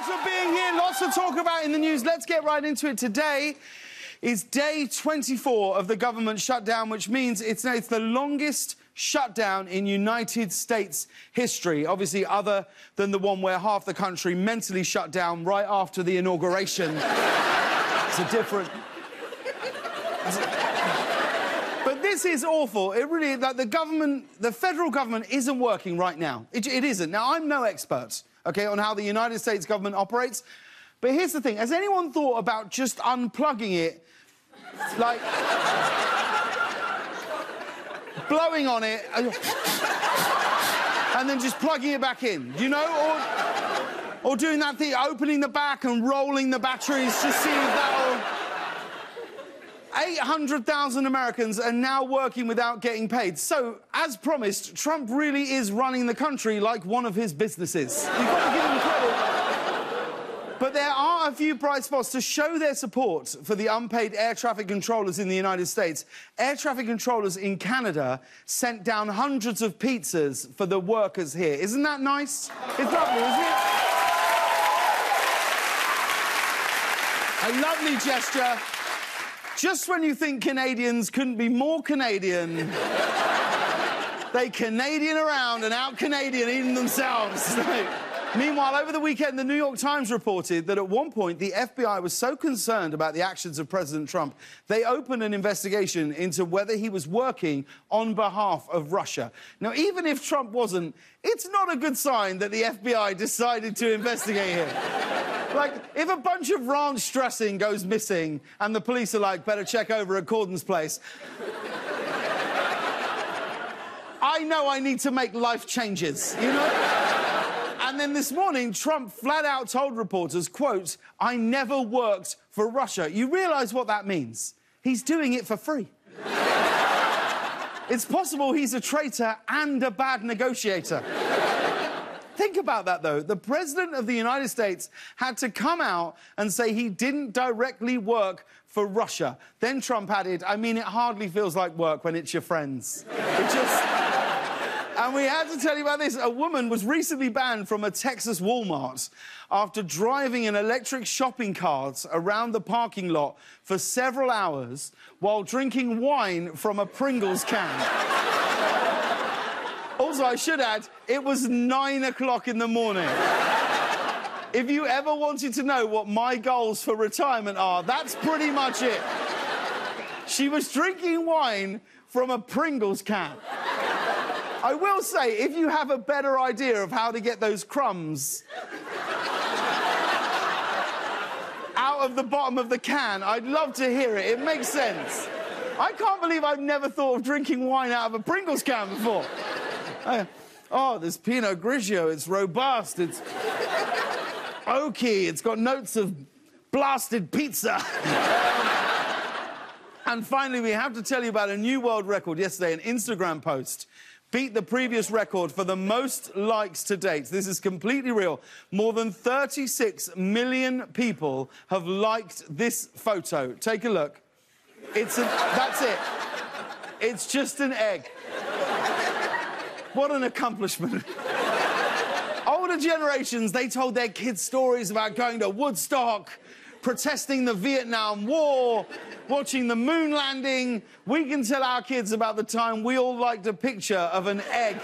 for being here. Lots to talk about in the news. Let's get right into it. Today is day 24 of the government shutdown, which means it's the longest shutdown in United States history, obviously other than the one where half the country mentally shut down right after the inauguration. It's a different... But this is awful. It really, like, the federal government isn't working right now. It isn't. Now, I'm no expert, OK, on how the United States government operates, but here's the thing. Has anyone thought about just unplugging it, like... blowing on it, and then just plugging it back in, you know? Or doing that thing, opening the back and rolling the batteries, just seeing if that'll... 800,000 Americans are now working without getting paid. So, as promised, Trump really is running the country like one of his businesses. You've got to give him credit. But there are a few bright spots to show their support for the unpaid air traffic controllers in the United States. Air traffic controllers in Canada sent down hundreds of pizzas for the workers here. Isn't that nice? It's lovely, isn't it? A lovely gesture. Just when you think Canadians couldn't be more Canadian, they Canadian around and out-Canadian themselves. Meanwhile, over the weekend, the New York Times reported that at one point the FBI was so concerned about the actions of President Trump, they opened an investigation into whether he was working on behalf of Russia. Now, even if Trump wasn't, it's not a good sign that the FBI decided to investigate him. Like, if a bunch of ranch dressing goes missing and the police are like, better check over at Corden's place, I know I need to make life changes, you know? And then this morning, Trump flat out told reporters, quote, "I never worked for Russia." You realise what that means? He's doing it for free. It's possible he's a traitor and a bad negotiator. Think about that, though. The President of the United States had to come out and say he didn't directly work for Russia. Then Trump added, "I mean, it hardly feels like work when it's your friends." It just... And we had to tell you about this. A woman was recently banned from a Texas Walmart after driving an electric shopping cart around the parking lot for several hours while drinking wine from a Pringles can. Also, I should add, it was 9 o'clock in the morning. If you ever wanted to know what my goals for retirement are, that's pretty much it. She was drinking wine from a Pringles can. I will say, if you have a better idea of how to get those crumbs out of the bottom of the can, I'd love to hear it. It makes sense. I can't believe I've never thought of drinking wine out of a Pringles can before. Oh, there's Pinot Grigio. It's robust. It's oaky. It's got notes of blasted pizza. And finally, we have to tell you about a new world record yesterday. An Instagram post beat the previous record for the most likes to date. This is completely real. More than 36 million people have liked this photo. Take a look. That's it. It's just an egg. What an accomplishment. Older generations, they told their kids stories about going to Woodstock, protesting the Vietnam War, watching the moon landing. We can tell our kids about the time we all liked a picture of an egg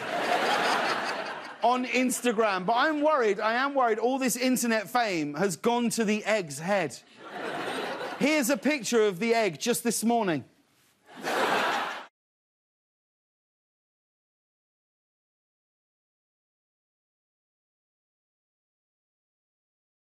on Instagram. But I am worried all this internet fame has gone to the egg's head. Here's a picture of the egg just this morning.